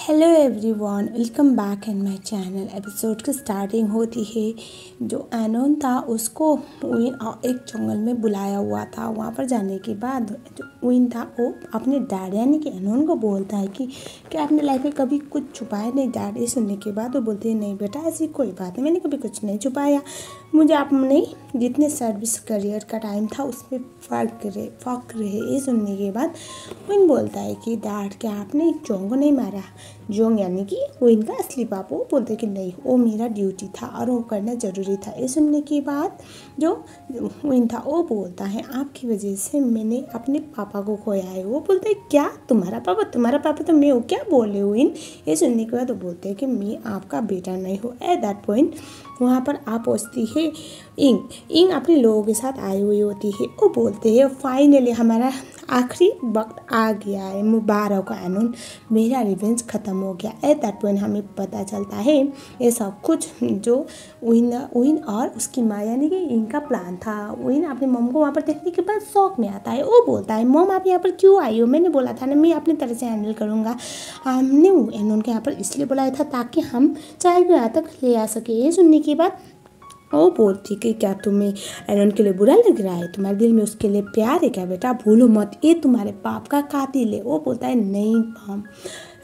Hello everyone, welcome back in my channel. Episode की starting होती है। जो एनोन था उसको विन एक जंगल में बुलाया हुआ था। वहाँ पर जाने के बाद जो विन था वो अपने डैड यानी कि एनोन को बोलता है कि क्या आपने लाइफ में कभी कुछ छुपाया नहीं डैड। ये सुनने के बाद वो बोलते हैं नहीं बेटा, ऐसी कोई बात नहीं, मैंने कभी कुछ नहीं छुपाया। मुझे आपने जितने सर्विस करियर का टाइम था उसमें फ़र्क रहे। ये सुनने के बाद विन बोलता है कि डैड क्या आपने जोंग को नहीं मारा। जोंग यानी कि वो इनका असली पापा। वो बोलते कि नहीं, वो मेरा ड्यूटी था और वो करना ज़रूरी था। ये सुनने के बाद जो विन था वो बोलता है आपकी वजह से मैंने अपने पापा को खोया है। वो बोलते हैं क्या तुम्हारा पापा तो मैं हूँ, क्या बोल रहे हो विन। ये सुनने के बाद वो बोलते हैं कि मैं आपका बेटा नहीं हूँ। एट दैट पॉइंट वहाँ पर आ पहुँचती है इंग अपने लोगों के साथ आई हुई होती है। वो बोलते हैं फाइनली हमारा आखिरी वक्त आ गया है, मुबारक हो एनोन, मेरा रिवेंज ख़त्म हो गया। एट दैट पॉइंट हमें पता चलता है ये सब कुछ जो विन और उसकी माँ यानी कि इनका प्लान था। विन अपने मम को वहाँ पर देखने के बाद शौक में आता है। वो बोलता है मम आप यहाँ पर क्यों आई हो, मैंने बोला था ना मैं अपनी तरह से हैंडल करूँगा। हमने एनोन को यहाँ पर इसलिए बुलाया था ताकि हम चाय को यहाँ तक ले आ सके। ये सुनने के बाद वो बोलती कि क्या तुम्हें एनोन के लिए बुरा लग रहा है, तुम्हारे दिल में उसके लिए प्यार है क्या बेटा, भूलो मत ये तुम्हारे बाप का कातिल है। वो बोलता है नहीं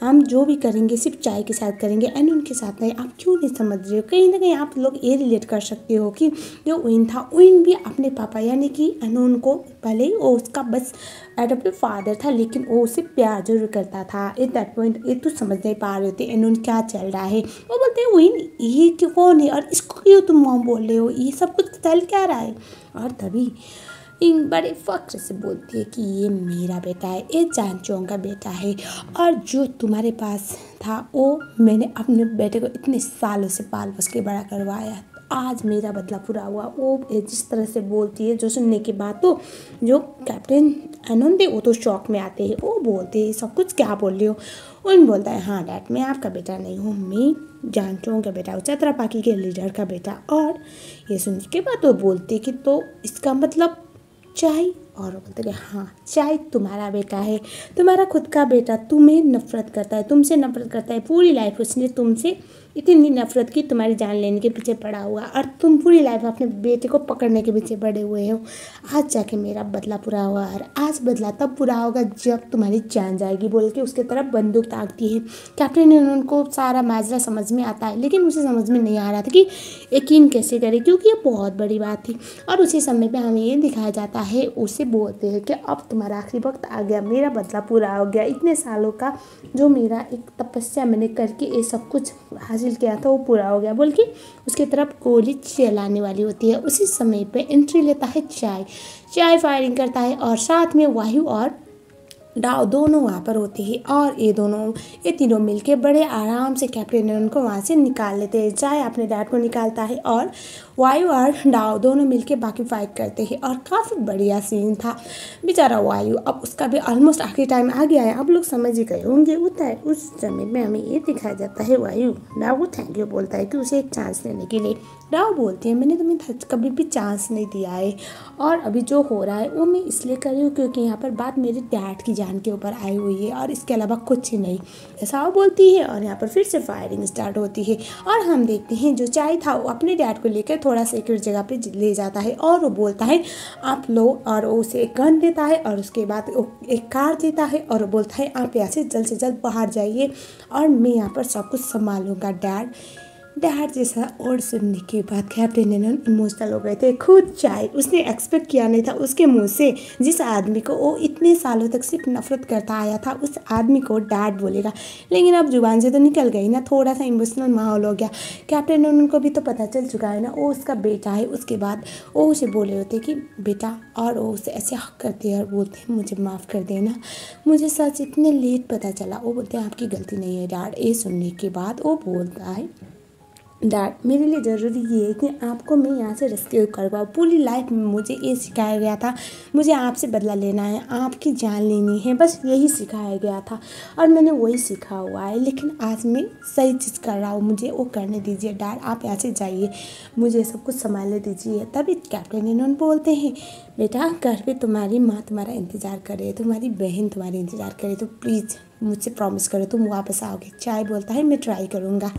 हम जो भी करेंगे सिर्फ चाय के साथ करेंगे, एनोन के साथ नहीं। आप क्यों नहीं समझ रहे हो। कहीं ना कहीं आप लोग ये रिलेट कर सकते हो कि जो विन था विन भी अपने पापा यानी कि एनोन को भले ही वो उसका बस एडॉप्टिव फादर था लेकिन वो उसे प्यार जरूर करता था। एट दैट पॉइंट ये तो समझ नहीं पा रहे थे एनोन क्या चल रहा है। वो बोलते हैं विन ये क्यों कौन है और इसको क्यों तुम मॉम बोल रहे हो, ये सब कुछ चल क्या रहा है। और तभी इंग बड़े फख्र से बोलती है कि ये मेरा बेटा है, ये जानचोंग का बेटा है और जो तुम्हारे पास था वो मैंने अपने बेटे को इतने सालों से पाल पोस के बड़ा करवाया। आज मेरा बदला पूरा हुआ। वो जिस तरह से बोलती है जो सुनने के बाद तो जो कैप्टन आनंद है वो तो शौक में आते हैं। वो बोलते हैं सब कुछ क्या बोल रहे हो। उन बोलता है हाँ डैड मैं आपका बेटा नहीं हूँ, मैं जानचोंग का बेटा हूँ, चतरापाकी के लीडर का बेटा। और ये सुनने के बाद वो बोलते कि तो इसका मतलब चाय। और वो बोलते हाँ चाय तुम्हारा बेटा है, तुम्हारा खुद का बेटा तुम्हें नफरत करता है, तुमसे नफरत करता है। पूरी लाइफ उसने तुमसे इतनी नफरत की, तुम्हारी जान लेने के पीछे पड़ा हुआ और तुम पूरी लाइफ अपने बेटे को पकड़ने के पीछे पड़े हुए हो। आज जाके मेरा बदला पूरा हुआ और आज बदला तब पूरा होगा जब तुम्हारी जान जाएगी, बोल के उसके तरफ बंदूक ताकती है। कैप्टन ने उनको सारा माजरा समझ में आता है लेकिन उसे समझ में नहीं आ रहा था कि यकीन कैसे करे क्योंकि ये बहुत बड़ी बात थी। और उसी समय पे हमें ये दिखाया जाता है, उसे बोलते हैं कि अब तुम्हारा आखिरी वक्त आ गया, मेरा बदला पूरा हो गया, इतने सालों का जो मेरा एक तपस्या मैंने करके ये सब कुछ हासिल किया था वो पूरा हो गया, बोल के उसकी तरफ गोली चलाने वाली होती है। उसी समय पे एंट्री लेता है चाय फायरिंग करता है और साथ में वायु और डाव दोनों वहाँ पर होते हैं और ये तीनों मिलके बड़े आराम से कैप्टन ने उनको वहाँ से निकाल लेते हैं। चाय अपने डैड को निकालता है और वायु और डाव दोनों मिलके बाकी फाइट करते हैं और काफ़ी बढ़िया सीन था। बेचारा वायु अब उसका भी ऑलमोस्ट आखिरी टाइम आ गया है, आप लोग समझ ही गए होंगे। होता है उस समय में हमें ये दिखाया जाता है वायु डाव को थैंक यू बोलता है कि उसे एक चांस देने के लिए। डाव बोलती है मैंने तुम्हें कभी भी चांस नहीं दिया है और अभी जो हो रहा है वो मैं इसलिए कर रही हूँ क्योंकि यहाँ पर बात मेरे डैड की जान के ऊपर आई हुई है और इसके अलावा कुछ ही नहीं, ऐसा वो बोलती है। और यहाँ पर फिर से फायरिंग स्टार्ट होती है और हम देखते हैं जो चाय था वो अपने डैड को लेकर थोड़ा सिक्योर जगह पे ले जाता है और वो बोलता है आप लो, और वो उसे एक गन देता है और उसके बाद एक कार देता है और वो बोलता है आप यहाँ से जल्द बाहर जाइए और मैं यहाँ पर सब कुछ संभालूंगा डैड। जैसा और सुनने के बाद कैप्टन एनोन इमोशनल हो गए थे। खुद चाय उसने एक्सपेक्ट किया नहीं था उसके मुंह से जिस आदमी को वो इतने सालों तक सिर्फ नफरत करता आया था उस आदमी को डैड बोलेगा, लेकिन अब जुबान से तो निकल गई ना, थोड़ा सा इमोशनल माहौल हो गया। कैप्टन एनोन को भी तो पता चल चुका है ना वो उसका बेटा है। उसके बाद वो उसे बोले होते कि बेटा, और वो उसे ऐसे हक करते हैं और बोलते हैं मुझे माफ़ कर देना, मुझे सच इतने लेट पता चला। वो बोलते हैं आपकी गलती नहीं है डैड। ये सुनने के बाद वो बोलता है डैड मेरे लिए ज़रूरी ये है कि आपको मैं यहाँ से रेस्क्यू करवाऊँ। पूरी लाइफ में मुझे ये सिखाया गया था, मुझे आपसे बदला लेना है, आपकी जान लेनी है, बस यही सिखाया गया था और मैंने वही सीखा हुआ है। लेकिन आज मैं सही चीज़ कर रहा हूँ, मुझे वो करने दीजिए डैड, आप यहाँ से जाइए, मुझे सब कुछ संभालने दीजिए। तभी कैप्टन एनोन बोलते हैं बेटा घर पे तुम्हारी माँ तुम्हारा इंतज़ार करे, तुम्हारी बहन तुम्हारी इंतज़ार करे, तो प्लीज़ मुझसे प्रॉमिस करो तुम वापस आओगे। चाय बोलता है मैं ट्राई करूँगा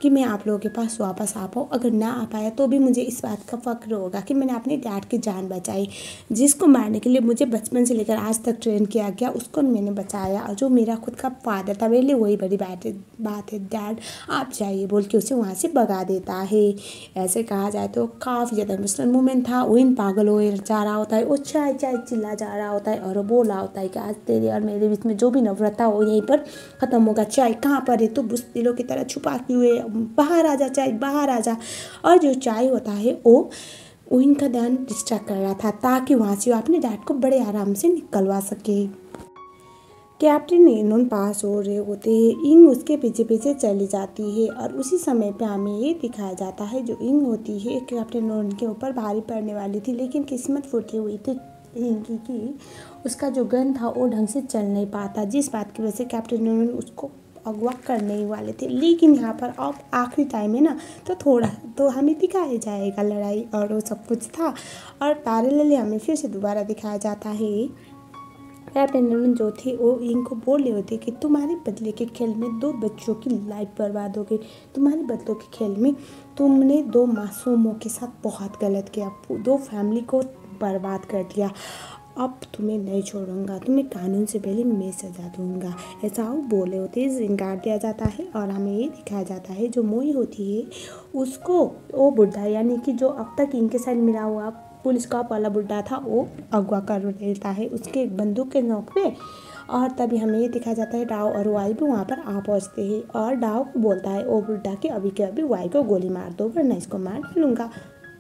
कि मैं आप लोगों के पास वापस आ पाऊँ, अगर ना आ पाया तो भी मुझे इस बात का फ़क्र होगा कि मैंने अपने डैड की जान बचाई। जिसको मारने के लिए मुझे बचपन से लेकर आज तक ट्रेन किया गया उसको मैंने बचाया, और जो मेरा खुद का फादर था मेरे लिए वही बड़ी बात है। डैड आप जाइए बोल के उसे वहाँ से भगा देता है। ऐसे कहा जाए तो काफ़ी ज़्यादा इमोशनल मोमेंट था। विन पागल हो जा रहा होता है, वो चाय चाय चिल्ला जा रहा होता है और वो बोला होता है कि आज तेरे और मेरे बीच में जो भी नफरत था वो यहीं पर ख़त्म होगा। चाय कहाँ पर है, तो बुज़दिलों की तरह छुपा के हुए बाहर आ जा, चाय बाहर आ जा। और जो चाय होता है वो विन का ध्यान डिस्ट्रैक्ट कर रहा था ताकि वहाँ से वो अपने डैड को बड़े आराम से निकलवा सके। कैप्टन एनोन पास हो रहे होते हैं, इंग उसके पीछे पीछे चली जाती है और उसी समय पे हमें ये दिखाया जाता है जो इंग होती है कैप्टन एनोन के ऊपर भारी पड़ने वाली थी, लेकिन किस्मत फूटी हुई थी इंग की उसका जो गन था वो ढंग से चल नहीं पाता, जिस बात की वजह से कैप्टन एनोन उसको अगवा करने ही वाले थे। लेकिन यहाँ पर अब आखिरी टाइम है ना, तो थोड़ा तो हमें दिखाया जाएगा लड़ाई और वो सब कुछ था। और पैरेलली हमें फिर से दोबारा दिखाया जाता है कैप्टन एनोन जो थी वो इंग को बोल रहे होते कि तुम्हारे बदले के खेल में 2 बच्चों की लाइफ बर्बाद हो गई, तुम्हारे बदलों के खेल में तुमने 2 मासूमों के साथ बहुत गलत किया, 2 फैमिली को बर्बाद कर दिया, अब तुम्हें नहीं छोड़ूंगा, तुम्हें कानून से पहले मैं सजा दूंगा। ऐसा वो बोले होते हैं, जिंगार दिया जाता है और हमें ये दिखाया जाता है जो मोई होती है उसको वो बुढ़ा यानी कि जो अब तक इनके साथ मिला हुआ पुलिस कॉप वाला बुढ़ा था वो अगवा कर लेता है उसके बंदूक के नोक पे। और तभी हमें ये दिखाया जाता है डाव और वाई भी वहाँ पर आ पहुँचते हैं और डाव को बोलता है वो बुढ़ा कि अभी के अभी वाई को गोली मार दो वरना इसको मार डालूंगा।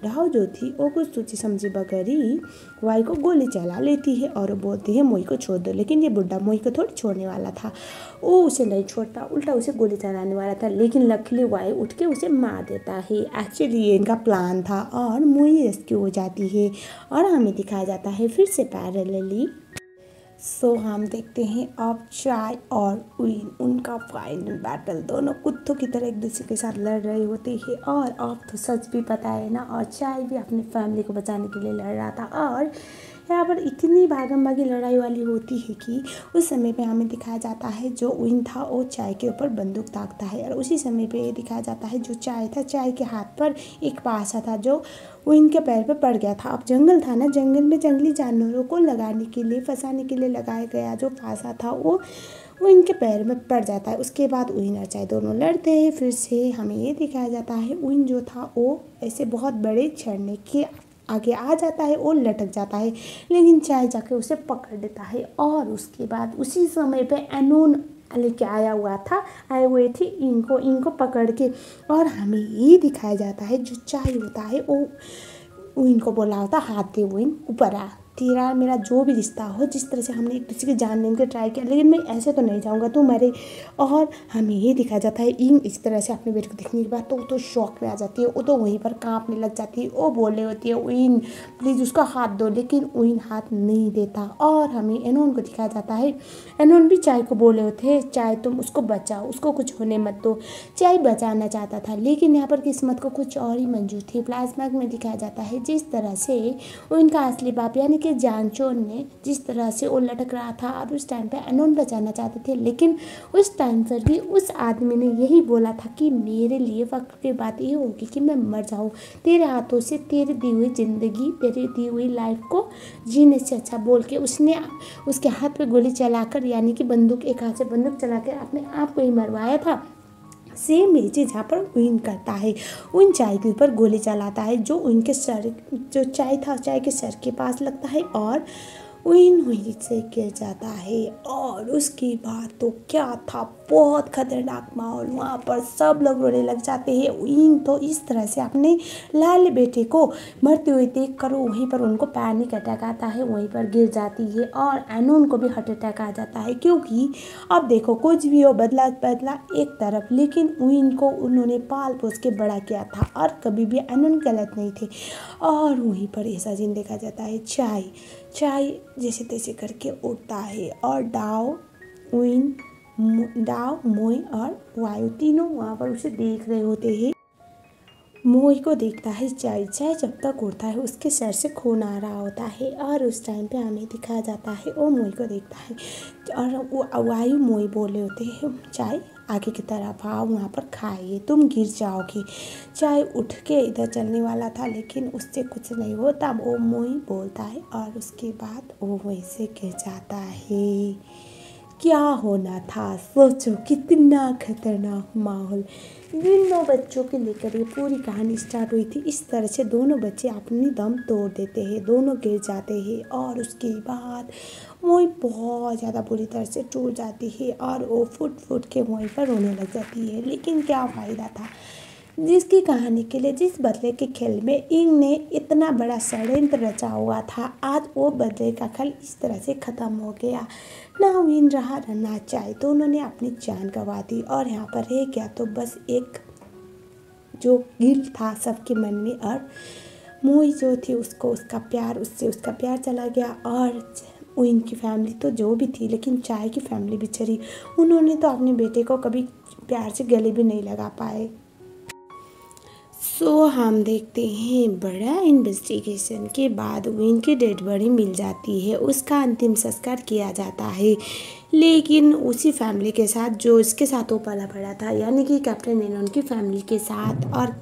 डाव जो थी वो कुछ सोची समझी बगैर ही वाई को गोली चला लेती है और बोलती है मोई को छोड़ दो, लेकिन ये बुढ़ा मोई को थोड़ी छोड़ने वाला था, वो उसे नहीं छोड़ता उल्टा उसे गोली चलाने वाला था, लेकिन लकीली वाई उठ के उसे मार देता है। एक्चुअली ये इनका प्लान था और मोई रेस्क्यू हो जाती है और हमें दिखाया जाता है फिर से पैरेलली। सो हम देखते हैं अब चाय और विन उनका फाइनल बैटल, दोनों कुत्तों की तरह एक दूसरे के साथ लड़ रहे होते हैं और अब तो सच भी पता है ना, और चाय भी अपनी फैमिली को बचाने के लिए लड़ रहा था। और यहाँ पर इतनी भागम भागी लड़ाई वाली होती है कि उस समय पे हमें दिखाया जाता है जो विन था वो चाय के ऊपर बंदूक ताकता है और उसी समय पे ये दिखाया जाता है जो चाय था चाय के हाथ पर एक पासा था जो विन के पैर पे पड़ गया था। अब जंगल था ना, जंगल में जंगली जानवरों को लगाने के लिए फंसाने के लिए लगाया गया जो फांसा था वो इनके पैर में पड़ जाता है। उसके बाद विन और चाय दोनों लड़ते हैं। फिर से हमें ये दिखाया जाता है विन जो था वो ऐसे बहुत बड़े झरने के आगे आ जाता है और लटक जाता है, लेकिन चाय जाके उसे पकड़ लेता है और उसके बाद उसी समय पे एनोन लेके आया हुआ था, आए हुए थे इनको पकड़ के। और हमें ये दिखाया जाता है जो चाय होता है वो इनको बोला होता हाथ दे विन ऊपर आ, तेरा मेरा जो भी रिश्ता हो, जिस तरह से हमने एक दूसरे के जान लेने का ट्राई किया, लेकिन मैं ऐसे तो नहीं जाऊँगा तू मरे। और हमें ये दिखाया जाता है इंग इस तरह से अपने बेटे को देखने के बाद तो शौक में आ जाती है, वो तो वहीं पर कांपने लग जाती है, वो बोल रही होती है विन प्लीज़ उसका हाथ दो, लेकिन विन हाथ नहीं देता। और हमें एनोन को दिखाया जाता है, एनोन भी चाय को बोले होते हैं चाय तुम उसको बचाओ, उसको कुछ होने मत दो। चाय बचाना चाहता था लेकिन यहाँ पर किस्मत को कुछ और ही मंजूर थी। फ्लैशबैक में दिखाया जाता है जिस तरह से उनका असली बाप यानी कि जानचोर ने जिस तरह से वो लटक रहा था और उस टाइम पे एनोन बचाना चाहते थे, लेकिन उस टाइम पर भी उस आदमी ने यही बोला था कि मेरे लिए वक्त की बात ये होगी कि मैं मर जाऊँ, तेरे हाथों से तेरी दी हुई ज़िंदगी तेरी दी हुई लाइफ को जीने से अच्छा बोल के उसने उसके हाथ पे गोली चलाकर यानी कि बंदूक एक हाथ से बंदूक चलाकर अपने आप को ही मरवाया था। सेम ये चीज़ यहाँ पर विन करता है, उन चाय के ऊपर गोली चलाता है जो उनके सर जो चाय था चाय के सर के पास लगता है और विन वहीं से गिर जाता है। और उसके बाद तो क्या था, बहुत खतरनाक माहौल, वहाँ पर सब लोग रोने लग जाते हैं। विन तो इस तरह से अपने लाल बेटे को मरते हुए देख कर वहीं पर उनको पैनिक अटैक आता है, वहीं पर गिर जाती है और एनोन को भी हार्ट अटैक आ जाता है, क्योंकि अब देखो कुछ भी हो बदला एक तरफ, लेकिन विन को उन्होंने पाल पोस के बड़ा किया था और कभी भी एनोन गलत नहीं थे। और वहीं पर ऐसा सीन देखा जाता है चाय जैसे तैसे करके उठता है और विन डाव मोई और वायु तीनों वहाँ पर उसे देख रहे होते हैं। मोई को देखता है चाय। चाय जब तक उड़ता है उसके सर से खून आ रहा होता है और उस टाइम पे हमें दिखाया जाता है वो मोई को देखता है और वो वायु मोई बोले होते हैं चाय आगे की तरफ आओ, वहाँ पर खाइए, तुम गिर जाओगे। चाय उठ के इधर चलने वाला था लेकिन उससे कुछ नहीं होता, वो मोई बोलता है और उसके बाद वो वैसे गिर जाता है। क्या होना था, सोचो कितना खतरनाक माहौल। दोनों बच्चों के लेकर ये पूरी कहानी स्टार्ट हुई थी। इस तरह से दोनों बच्चे अपनी दम तोड़ देते हैं, दोनों गिर जाते हैं और उसके बाद मोई बहुत ज़्यादा बुरी तरह से टूट जाती है और वो फुट फुट के मोई पर रोने लग जाती है। लेकिन क्या फ़ायदा था, जिसकी कहानी के लिए, जिस बदले के खेल में इंग ने इतना बड़ा षड्यंत्र रचा हुआ था, आज वो बदले का खेल इस तरह से ख़त्म हो गया। ना विन रहा ना चाय, दोनों ने अपनी जान गंवा दी और यहाँ पर रह गया तो बस एक जो गिल था सबके मन में। और मोई जो थी उसको उसका प्यार, उससे उसका प्यार चला गया और वो इनकी फैमिली तो जो भी थी, लेकिन चाय की फैमिली बिछड़ी। उन्होंने तो अपने बेटे को कभी प्यार से गले भी नहीं लगा पाए। सो हम देखते हैं बड़ा इन्वेस्टिगेशन के बाद विन की डेड बॉडी मिल जाती है, उसका अंतिम संस्कार किया जाता है। लेकिन उसी फैमिली के साथ जो इसके साथ वो पला बड़ा था, यानी कि कैप्टन एनोन की फैमिली के साथ, और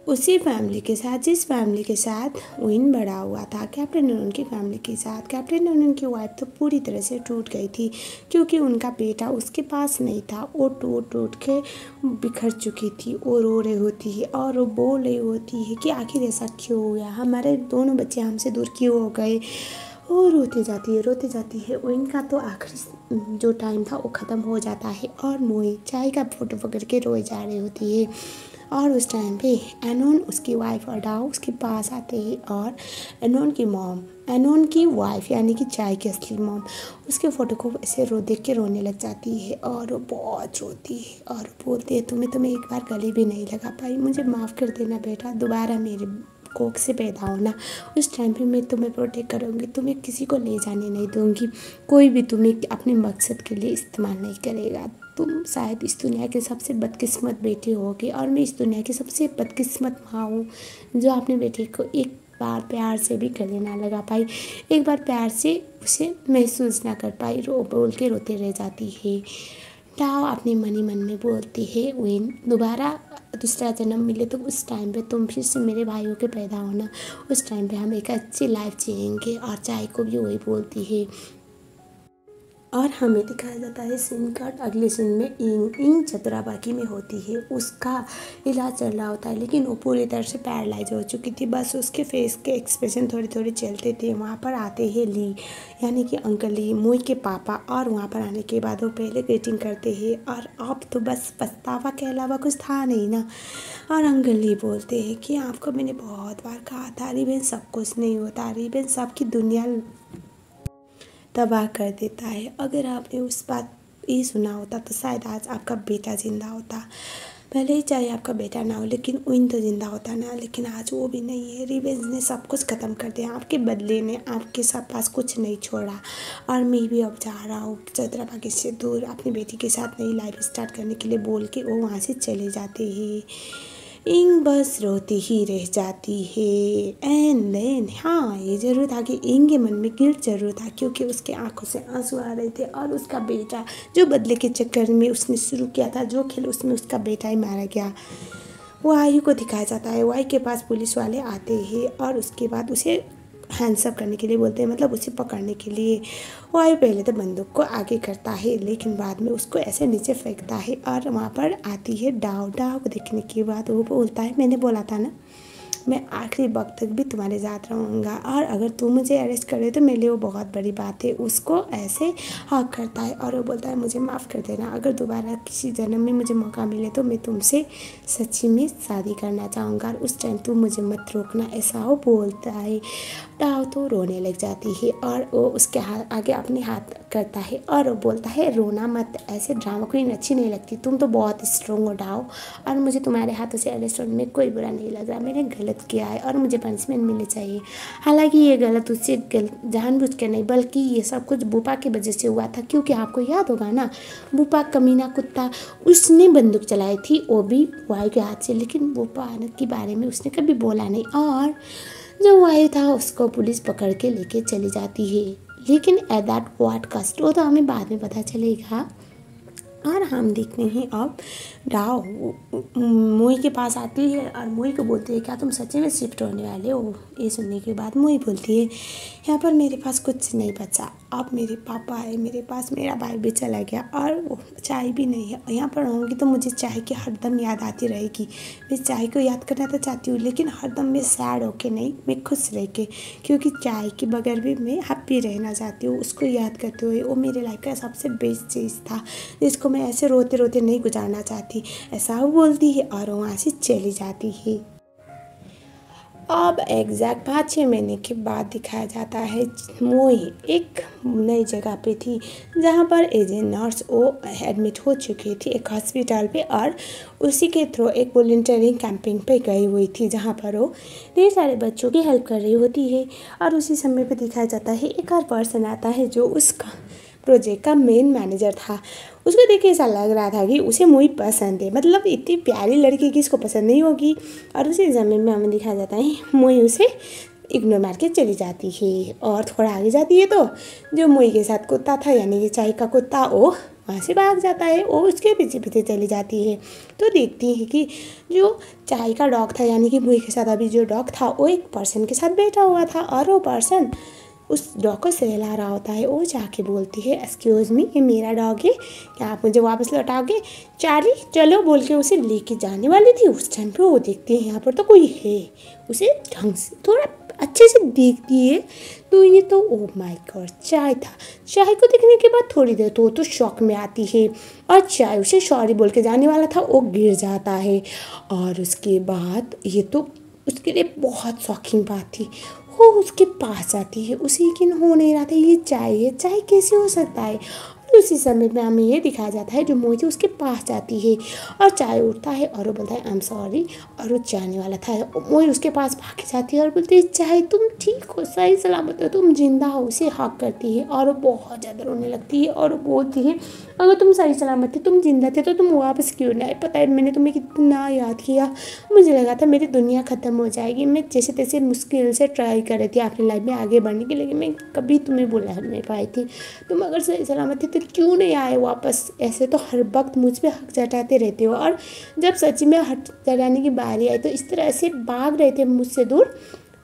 उसी फैमिली के साथ जिस फैमिली के साथ विन बड़ा हुआ था, कैप्टन एनोन की फैमिली के साथ। कैप्टन एनोन की वाइफ तो पूरी तरह से टूट गई थी क्योंकि उनका बेटा उसके पास नहीं था। वो टूट टूट के बिखर चुकी थी, वो रो रही होती है और वो बोल रही होती है कि आखिर ऐसा क्यों हो गया, हमारे दोनों बच्चे हमसे दूर क्यों हो गए। वो रोती जाती है। विन का तो आखिरी जो टाइम था वो ख़त्म हो जाता है और मोई चाय का फोटो पकड़ के रोए जा रही होती है। और उस टाइम पे एनोन, उसकी वाइफ और डाओ उसके पास आते हैं और एनोन की मॉम, एनोन की वाइफ यानी कि चाय की असली मॉम, उसके फ़ोटो को ऐसे देख के रोने लग जाती है और वो बहुत रोती है और बोलती है तुम्हें एक बार गले भी नहीं लगा पाई, मुझे माफ़ कर देना बेटा, दोबारा मेरे कोख से पैदा होना। उस टाइम पे मैं तुम्हें प्रोटेक्ट करूँगी, तुम्हें किसी को ले जाने नहीं दूँगी, कोई भी तुम्हें अपने मकसद के लिए इस्तेमाल नहीं करेगा। तुम शायद इस दुनिया की सबसे बदकिस्मत बेटी होगी और मैं इस दुनिया की सबसे बदकिस्मत माँ हूँ जो अपने बेटे को एक बार प्यार से भी गले ना लगा पाई, एक बार प्यार से उसे महसूस ना कर पाई। बोल के रोते रह जाती है। डाओ अपने मन ही मन में बोलती है विन दोबारा दूसरा जन्म मिले तो उस टाइम पे तुम फिर से मेरे भाइयों के पैदा होना, उस टाइम पे हम एक अच्छी लाइफ जिएंगे। और चाय को भी वही बोलती है और हमें दिखाया जाता है सीन कट। अगले सीन में इंग चतुराबाकी में होती है, उसका इलाज चल रहा होता है लेकिन वो पूरी तरह से पैरालाइज हो चुकी थी, बस उसके फेस के एक्सप्रेशन थोड़ी थोड़ी चलते थे। वहाँ पर आते हैं ली यानी कि अंकल ली, मोई के पापा, और वहाँ पर आने के बाद वो पहले ग्रीटिंग करते हैं और अब तो बस पछतावा के अलावा कुछ था नहीं ना। और अंकल ली बोलते हैं कि आपको मैंने बहुत बार कहा था रिवेंज सब कुछ नहीं होता, रिवेंज सबकी दुनिया तबाह कर देता है। अगर आपने उस बात ये सुना होता तो शायद आज आपका बेटा ज़िंदा होता, भले ही चाहे आपका बेटा ना हो लेकिन विन तो ज़िंदा होता ना, लेकिन आज वो भी नहीं है। रिवेंज ने सब कुछ ख़त्म कर दिया, आपके बदले ने आपके सब पास कुछ नहीं छोड़ा। और मैं भी अब जा रहा हूँ चतुराबाकी से दूर, अपनी बेटी के साथ नई लाइफ स्टार्ट करने के लिए बोल के वो वहाँ से चले जाते हैं। इंग बस रोती ही रह जाती है। एंड देन हाँ, ये ज़रूर था कि इंग के मन में गिल्ट ज़रूर था क्योंकि उसके आंखों से आंसू आ रहे थे और उसका बेटा जो बदले के चक्कर में उसने शुरू किया था जो खेल, उसमें उसका बेटा ही मारा गया। वो आयु को दिखाया जाता है, वायु के पास पुलिस वाले आते हैं और उसके बाद उसे हैंड्सअप करने के लिए बोलते हैं, मतलब उसे पकड़ने के लिए। वो आयु पहले तो बंदूक को आगे करता है लेकिन बाद में उसको ऐसे नीचे फेंकता है और वहाँ पर आती है डाव। डाव को देखने के बाद वो बोलता है मैंने बोला था ना मैं आखिरी वक्त तक भी तुम्हारे साथ रहूँगा और अगर तुम मुझे अरेस्ट करे तो मेरे लिए वो बहुत बड़ी बात है। उसको ऐसे हक करता है और वो बोलता है मुझे माफ़ कर देना, अगर दोबारा किसी जन्म में मुझे मौका मिले तो मैं तुमसे सच्ची में शादी करना चाहूँगा और उस टाइम तुम मुझे मत रोकना, ऐसा वो बोलता है। डाव तो रोने लग जाती है और वो उसके हाथ आगे अपने हाथ करता है और वो बोलता है रोना मत, ऐसे ड्रामा क्वीन अच्छी नहीं लगती, तुम तो बहुत स्ट्रॉन्ग हो डाव, और मुझे तुम्हारे हाथों से रेस्टोरेंट में कोई बुरा नहीं लग रहा, मैंने गलत किया है और मुझे पनिशमेंट मिलनी चाहिए। हालांकि ये गलत उससे जानबूझ के नहीं, बल्कि ये सब कुछ बुपा की वजह से हुआ था, क्योंकि आपको याद होगा ना, बुपा कमीना कुत्ता, उसने बंदूक चलाई थी, वो भी वायु के हाथ से, लेकिन बुपा के बारे में उसने कभी बोला नहीं, और जो वायु था उसको पुलिस पकड़ के लेके चली जाती है। लेकिन एट दैट व्हाट कॉस्ट, वो तो हमें बाद में पता चलेगा। और हम देखते हैं अब डाव मोई के पास आती है और मोई को बोलती है क्या तुम सच्ची में शिफ्ट होने वाले हो। ये सुनने के बाद मोई बोलती है यहाँ पर मेरे पास कुछ नहीं बचा, अब मेरे पापा है मेरे पास, मेरा भाई भी चला गया और चाय भी नहीं है, यहाँ पर रहूँगी तो मुझे चाय की हरदम याद आती रहेगी। मैं चाय को याद करना तो चाहती हूँ, लेकिन हरदम मैं सैड होके नहीं, मैं खुश रह के, क्योंकि चाय के बगैर भी मैं हैप्पी रहना चाहती हूँ। उसको याद करते हुए वो मेरे लाइफ का सबसे बेस्ट चीज़ था, जिसको मैं ऐसे रोते रोते नहीं गुजारना चाहती, ऐसा वो बोलती है और वहाँ से चली जाती है। अब एग्जैक्ट 5-6 महीने के बाद दिखाया जाता है मोई एक नई जगह पे थी, जहाँ पर एज ए नर्स वो एडमिट हो चुकी थी एक हॉस्पिटल पे, और उसी के थ्रू एक वॉलंटियरिंग कैंपिंग पे गई हुई थी, जहाँ पर वो ढेर सारे बच्चों की हेल्प कर रही होती है। और उसी समय पे दिखाया जाता है एक और पर्सन आता है जो उसका प्रोजेक्ट का मेन मैनेजर था। उसको देख के ऐसा लग रहा था कि उसे मोई पसंद है, मतलब इतनी प्यारी लड़की किसको पसंद नहीं होगी। और उसी ज़मीन में हमें दिखाया जाता है मोई उसे इग्नोर मार के चली जाती है। और थोड़ा आगे जाती है तो जो मोई के साथ कुत्ता था, यानी कि चाय का कुत्ता, वो वहाँ से भाग जाता है, वो उसके पीछे पीछे चली जाती है। तो देखती है कि जो चाय का डॉग था, यानी कि मोई के साथ अभी जो डॉग था, वो एक पर्सन के साथ बैठा हुआ था, और वो पर्सन उस डॉग को सहला रहा होता है। वो जाके बोलती है एक्सक्यूज़ मी, ये मेरा डॉग है, क्या आप मुझे वापस लौटाओगे? चार्ली चलो बोल के उसे लेके जाने वाली थी। उस टाइम पे वो देखती है यहाँ पर तो कोई है, उसे ढंग से थोड़ा अच्छे से देखती है, तो ये तो ओह माय गॉड चाय था। चाय को देखने के बाद थोड़ी देर तो वो तो शॉक में आती है, और चाय उसे सॉरी बोल के जाने वाला था, वो गिर जाता है। और उसके बाद ये तो उसके लिए बहुत शॉकिंग बात थी, वो उसके पास जाती है, उसे यकीन हो नहीं रहा था ये चाय कैसे हो सकता है। और उसी समय में हमें ये दिखाया जाता है जो मोई उसके पास जाती है और चाय उठता है और वो बोलता है आई एम सॉरी, और वो जाने वाला था। मोई उसके पास भाग जाती है और बोलती है चाय तुम ठीक हो, सही सलामत हो, तुम जिंदा हो। उसे हक करती है और वो बहुत ज़्यादा रोने लगती है और वो बोलती है अगर तुम सही सलामत थे, तुम जिंदा थे, तो तुम वापस क्यों नहीं आए? पता है मैंने तुम्हें कितना याद किया, मुझे लगा था मेरी दुनिया ख़त्म हो जाएगी, मैं जैसे तैसे मुश्किल से ट्राई कर रही थी अपनी लाइफ में आगे बढ़ने की, लेकिन मैं कभी तुम्हें बुला नहीं पाई थी। तुम अगर सही सलामत थे तो क्यों नहीं आए वापस? ऐसे तो हर वक्त मुझ पे हक जताते रहते हो, और जब सच में हक जताने की बारी आई तो इस तरह से भाग रहे थे मुझसे दूर।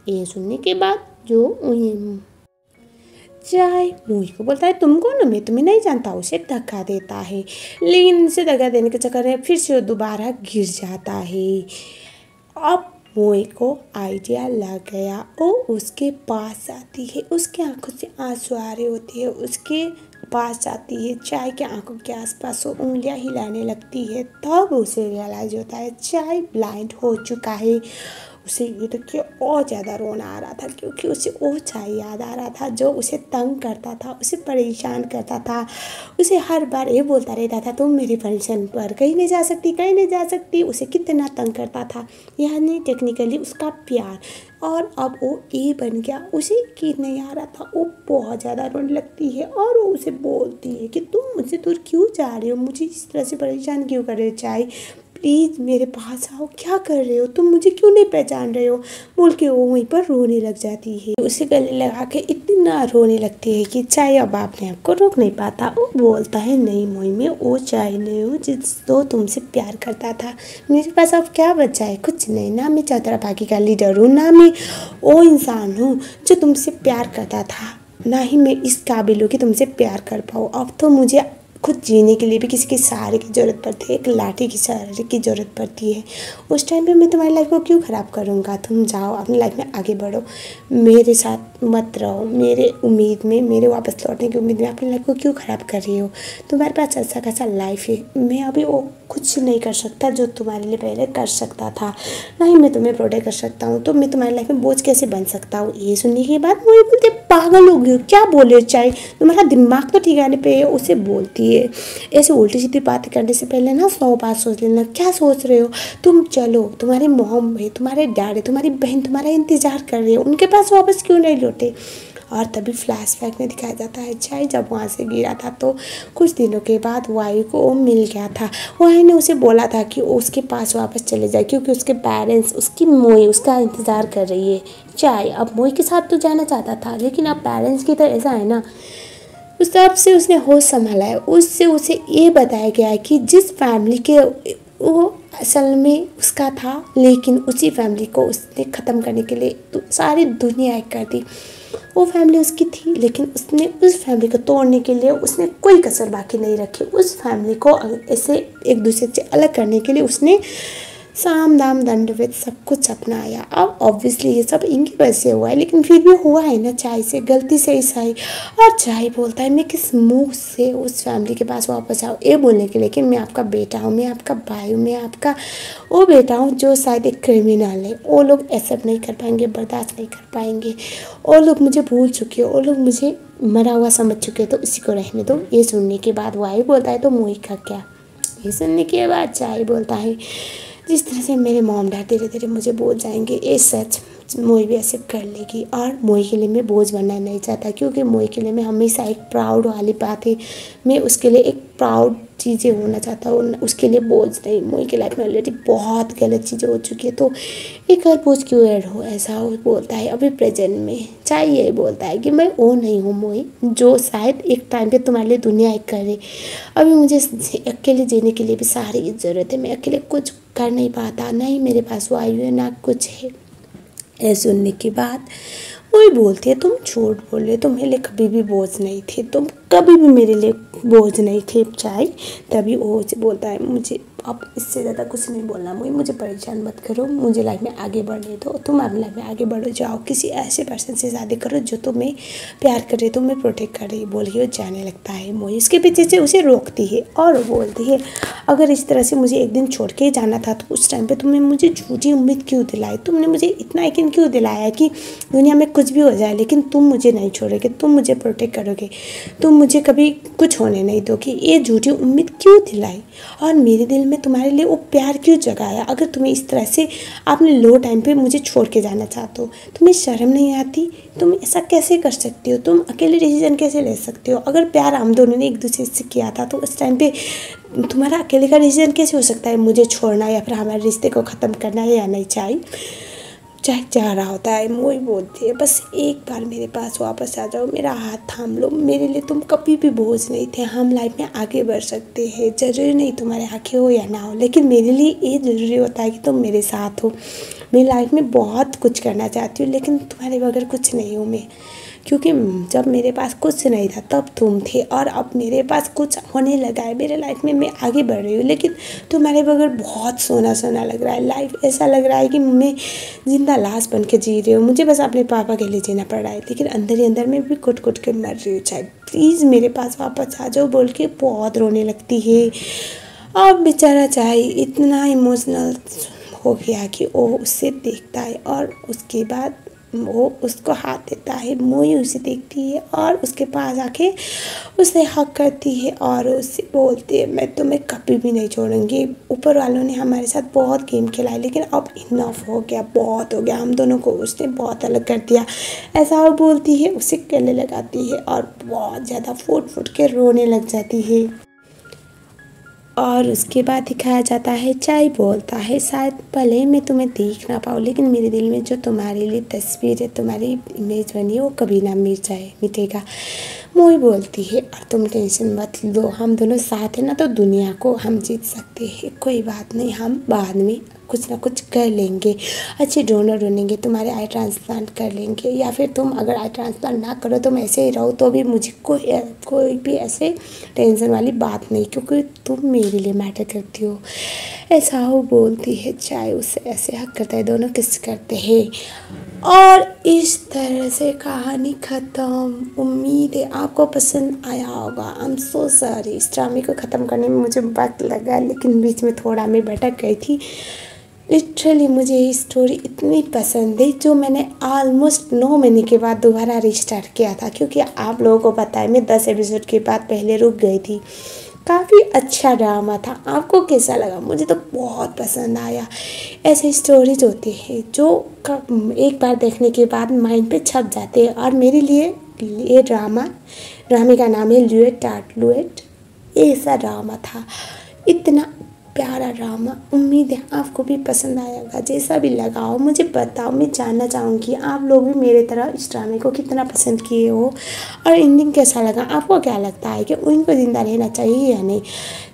ये सुनने के बाद जो चाय मोई को बोलता है तुम कौन हो, मैं तुम्हें नहीं जानता, उसे धक्का देता है, लेकिन उसे धक्का देने के चक्कर में फिर से वो दोबारा गिर जाता है। अब मोई को आइडिया लग गया, वो उसके पास जाती है, उसके आंखों से आंसू आ रहे होते हैं, उसके पास जाती है, चाय के आंखों के आसपास वो उंगलियां हिलाने लगती है, तब उसे रियलाइज होता है चाय ब्लाइंड हो चुका है। उसे ये देख के और ज़्यादा रोना आ रहा था, क्योंकि उसे वो चाय याद आ रहा था जो उसे तंग करता था, उसे परेशान करता था, उसे हर बार ये बोलता रहता था तुम मेरे फंक्शन पर कहीं नहीं जा सकती, कहीं नहीं जा सकती, उसे कितना तंग करता था, यानी टेक्निकली उसका प्यार। और अब वो ये बन गया, उसे यकीन नहीं आ रहा था, वो बहुत ज़्यादा रोने लगती है और वो उसे बोलती है कि तुम मुझसे दूर क्यों जा रहे हो, मुझे इस तरह से परेशान क्यों कर रहे हो चाय, प्लीज़ मेरे पास आओ, क्या कर रहे हो तुम, मुझे क्यों नहीं पहचान रहे हो, बोल के वो वहीं पर रोने लग जाती है। उसे गले लगा के इतना रोने लगती है कि चाय अब अपने आप को रोक नहीं पाता। वो बोलता है नहीं मोई, में वो चाय नहीं हूँ जिस तो तुमसे प्यार करता था, मेरे पास अब क्या बचा है, कुछ नहीं, ना मैं चौतरफाकी का लीडर हूँ, ना मैं वो इंसान हूँ जो तुमसे प्यार करता था, ना ही मैं इस काबिल हूँ कि तुमसे प्यार कर पाऊँ। अब तो मुझे खुद जीने के लिए भी किसी के सहारे की ज़रूरत पड़ती है, एक लाठी की सहारे की ज़रूरत पड़ती है। उस टाइम पे मैं तुम्हारी लाइफ को क्यों ख़राब करूँगा। तुम जाओ अपनी लाइफ में आगे बढ़ो, मेरे साथ मत रहो। मेरे उम्मीद में, मेरे वापस लौटने की उम्मीद में अपनी लाइफ को क्यों ख़राब कर रही हो। तुम्हारे पास अच्छा खासा लाइफ है, मैं अभी वो कुछ नहीं कर सकता जो तुम्हारे लिए पहले कर सकता था, ना ही मैं तुम्हें प्रोटेक्ट कर सकता हूँ, तो मैं तुम्हारी लाइफ में बोझ कैसे बन सकता हूँ। ये सुनने के बाद मुझे बोलते पागल हो गई, क्या बोले चाहे, तुम्हारा दिमाग तो ठिकाने पे है। उसे बोलती है ऐसे उल्टी सीधी बातें करने से पहले ना 100 बात सोच लेना, क्या सोच रहे हो तुम। चलो, तुम्हारे मॉम है, तुम्हारे डैड है, तुम्हारी बहन तुम्हारा इंतजार कर रही है, उनके पास वापस क्यों नहीं लौटे। और तभी फ्लैशबैक में दिखाया जाता है चाय जब वहाँ से गिरा था तो कुछ दिनों के बाद वायु को वो मिल गया था। वायु ने उसे बोला था कि उसके पास वापस चले जाए क्योंकि उसके पेरेंट्स, उसकी मोई उसका इंतज़ार कर रही है। चाय अब मोई के साथ तो जाना चाहता था, लेकिन अब पेरेंट्स की तो ऐसा है ना। उस तब से उसने होश संभाला है, उससे उसे ये बताया गया है कि जिस फैमिली के वो असल में उसका था, लेकिन उसी फैमिली को उसने ख़त्म करने के लिए तो सारी दुनिया एक कर दी। वो फैमिली उसकी थी, लेकिन उसने उस फैमिली को तोड़ने के लिए उसने कोई कसर बाकी नहीं रखी। उस फैमिली को ऐसे एक दूसरे से अलग करने के लिए उसने साम दाम दंड भेद सब कुछ अपनाया। अब ऑब्वियसली ये सब इनकी वजह से हुआ है, लेकिन फिर भी हुआ है ना चाय से, गलती से ही सही। और चाय बोलता है मैं किस मुंह से उस फैमिली के पास वापस आऊँ ये बोलने के लिए कि मैं आपका बेटा हूँ, मैं आपका भाई हूँ, मैं आपका वो बेटा हूँ जो शायद एक क्रिमिनल है। वो लोग एक्सेप्ट नहीं कर पाएंगे, बर्दाश्त नहीं कर पाएंगे। वो लोग मुझे भूल चुके हैं, वो लोग मुझे मरा हुआ समझ चुके हैं, तो इसी को रहने दो। ये सुनने के बाद वायु बोलता है तो मोई का क्या। ये सुनने के बाद चाय बोलता है जिस तरह से मेरे मॉम डैड धीरे धीरे मुझे बोल जाएंगे ये सच मोई भी एक्सेप्ट कर लेगी। और मोई के लिए मैं बोझ बनना नहीं चाहता, क्योंकि मोई के लिए मैं हमेशा एक प्राउड वाली बात है, मैं उसके लिए एक प्राउड चीज़ें होना चाहता हूँ, उसके लिए बोझ नहीं। मोई की लाइफ में ऑलरेडी बहुत गलत चीज़ें हो चुकी है, तो एक और बोझ क्यों ऐड हो, ऐसा वो बोलता है। अभी प्रेजेंट में चाहे यही बोलता है कि मैं वो नहीं हूँ मोई जो शायद एक टाइम पे तुम्हारे लिए दुनिया एक करे। अभी मुझे अकेले जीने के लिए भी सहारे की ज़रूरत है, मैं अकेले कुछ कर नहीं पाता, ना ही मेरे पास वायु है ना कुछ है। ये सुनने के बाद वही बोलती है तुम झूठ बोल रहे, तुम मेरे लिए कभी भी बोझ नहीं थे, तुम कभी भी मेरे लिए बोझ नहीं थे चाय। तभी वो बोलता है मुझे अब इससे ज़्यादा कुछ नहीं बोलना, मुझे परेशान मत करो, मुझे लाइफ में आगे बढ़ने दो। तुम अपनी लाइफ में आगे बढ़ो, जाओ किसी ऐसे पर्सन से शादी करो जो तुम्हें प्यार करे, तुम्हें प्रोटेक्ट करे। बोल के वो जाने लगता है। मोई उसके पीछे से उसे रोकती है और बोलती है अगर इस तरह से मुझे एक दिन छोड़ के जाना था तो उस टाइम पे तुमने मुझे झूठी उम्मीद क्यों दिलाई, तुमने मुझे इतना यकीन क्यों दिलाया कि दुनिया में कुछ भी हो जाए लेकिन तुम मुझे नहीं छोड़ोगे, तुम मुझे प्रोटेक्ट करोगे, तुम मुझे कभी कुछ होने नहीं दोगे। ये झूठी उम्मीद क्यों दिलाई और मेरे दिल में तुम्हारे लिए वो प्यार क्यों जगाया। अगर तुम्हें इस तरह से आपने लो टाइम पे मुझे छोड़ के जाना चाहते हो, तुम्हें शर्म नहीं आती, तुम ऐसा कैसे कर सकती हो, तुम अकेले डिसीजन कैसे ले सकते हो। अगर प्यार हम दोनों ने एक दूसरे से किया था तो उस टाइम पे तुम्हारा अकेले का डिसीजन कैसे हो सकता है मुझे छोड़ना या फिर हमारे रिश्ते को ख़त्म करना है या नहीं। चाहे जा रहा होता है मोई बोलती है बस एक बार मेरे पास वापस आ जाओ, मेरा हाथ थाम लो, मेरे लिए तुम कभी भी बोझ नहीं थे, हम लाइफ में आगे बढ़ सकते हैं। ज़रूरी नहीं तुम्हारे आँखें हो या ना हो, लेकिन मेरे लिए ये ज़रूरी होता है कि तुम मेरे साथ हो। मैं लाइफ में बहुत कुछ करना चाहती हूँ लेकिन तुम्हारे बगैर कुछ नहीं हूँ मैं, क्योंकि जब मेरे पास कुछ नहीं था तब तुम थे और अब मेरे पास कुछ होने लगा है, मेरे लाइफ में मैं आगे बढ़ रही हूँ, लेकिन तुम्हारे बगैर बहुत सोना सोना लग रहा है। लाइफ ऐसा लग रहा है कि मैं जिंदा लाश बन के जी रही हूँ, मुझे बस अपने पापा के लिए जीना पड़ रहा है, लेकिन अंदर ही अंदर में भी कुट कुट के मर रही हूँ। चाहे प्लीज़ मेरे पास वापस आ जाओ बोल के बहुत रोने लगती है। अब बेचारा चाहे इतना इमोशनल हो गया कि वो उससे देखता है और उसके बाद वो उसको हाथ देता है। मोई उसे देखती है और उसके पास आके उसे हक करती है और उससे बोलती है मैं तुम्हें कभी भी नहीं छोड़ूंगी। ऊपर वालों ने हमारे साथ बहुत गेम खिलाए लेकिन अब इनफ हो गया, बहुत हो गया, हम दोनों को उसने बहुत अलग कर दिया, ऐसा वो बोलती है। उसे गले लगाती है और बहुत ज़्यादा फूट फूट के रोने लग जाती है। और उसके बाद दिखाया जाता है चाय बोलता है शायद भले ही मैं तुम्हें देख ना पाऊँ लेकिन मेरे दिल में जो तुम्हारे लिए तस्वीर है, तुम्हारी इमेज बनी है वो कभी ना मिटेगा। मोई बोलती है और तुम टेंशन मत लो, हम दोनों साथ हैं ना तो दुनिया को हम जीत सकते हैं, कोई बात नहीं, हम बाद में कुछ ना कुछ कर लेंगे, अच्छे डोनर ढूंढेंगे, तुम्हारे आई ट्रांसप्लांट कर लेंगे, या फिर तुम अगर आई ट्रांसप्लांट ना करो तुम ऐसे ही रहो तो भी मुझे कोई भी ऐसे टेंशन वाली बात नहीं, क्योंकि तुम मेरे लिए मैटर करती हो। ऐसा वो बोलती है, चाय उसे ऐसे हक करता है, दोनों किस करते हैं और इस तरह से कहानी ख़त्म। उम्मीद है आपको पसंद आया होगा। आई एम सो सॉरी, इस ड्रामे को ख़त्म करने में मुझे वक्त लगा, लेकिन बीच में थोड़ा मैं भटक गई थी। लिटरली मुझे ये स्टोरी इतनी पसंद है जो मैंने ऑलमोस्ट 9 महीने के बाद दोबारा रिस्टार्ट किया था, क्योंकि आप लोगों को पता है मैं 10 एपिसोड के बाद पहले रुक गई थी। काफ़ी अच्छा ड्रामा था। आपको कैसा लगा? मुझे तो बहुत पसंद आया। ऐसी स्टोरीज होती है जो एक बार देखने के बाद माइंड पे छप जाते हैं, और मेरे लिए ये ड्रामे का नाम है ल्यूएट आर्ट लुएट। ऐसा ड्रामा था, इतना प्यारा ड्रामा। उम्मीद है आपको भी पसंद आएगा। जैसा भी लगा हो मुझे बताओ, मैं जानना चाहूँगी आप लोग भी मेरे तरह इस ड्रामे को कितना पसंद किए हो, और एंडिंग कैसा लगा। आपको क्या लगता है कि उनको ज़िंदा रहना चाहिए या नहीं?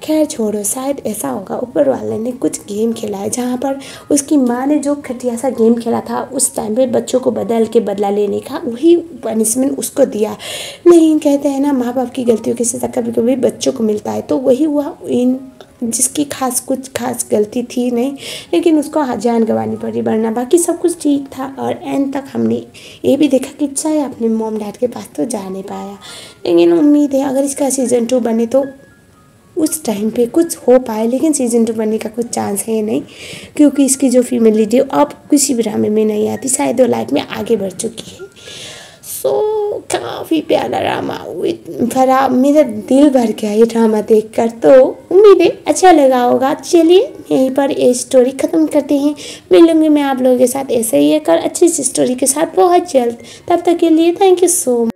खैर छोड़ो, शायद ऐसा होगा ऊपर वाले ने कुछ गेम खेला है जहाँ पर उसकी माँ ने जो घटिया सा गेम खेला था उस टाइम पे बच्चों को बदल के बदला लेने का, वही पनिशमेंट उसको दिया। लेकिन कहते हैं ना, माँ बाप की गलतियों की सज़ा कभी कभी बच्चों को मिलता है, तो वही हुआ इन जिसकी कुछ खास गलती थी नहीं, लेकिन उसको जान गंवानी पड़ी, वरना बाकी सब कुछ ठीक था। और एंड तक हमने ये भी देखा कि चाहे अपने मॉम डैड के पास तो जा नहीं पाया, लेकिन उम्मीद है अगर इसका सीज़न 2 बने तो उस टाइम पे कुछ हो पाए। लेकिन सीज़न 2 बनने का कुछ चांस है नहीं, क्योंकि इसकी जो फीमेल लीड है अब किसी भी ड्रामे में नहीं आती, शायद वो लाइफ में आगे बढ़ चुकी है। सो काफ़ी प्यारा ड्रामा, मेरा दिल भर गया ये ड्रामा देखकर। तो उम्मीद है अच्छा लगा होगा। चलिए यहीं पर ये स्टोरी ख़त्म करते हैं। मिलूंगी मैं आप लोगों के साथ ऐसे ही एक और अच्छी सी स्टोरी के साथ बहुत जल्द। तब तक के लिए थैंक यू सो मच।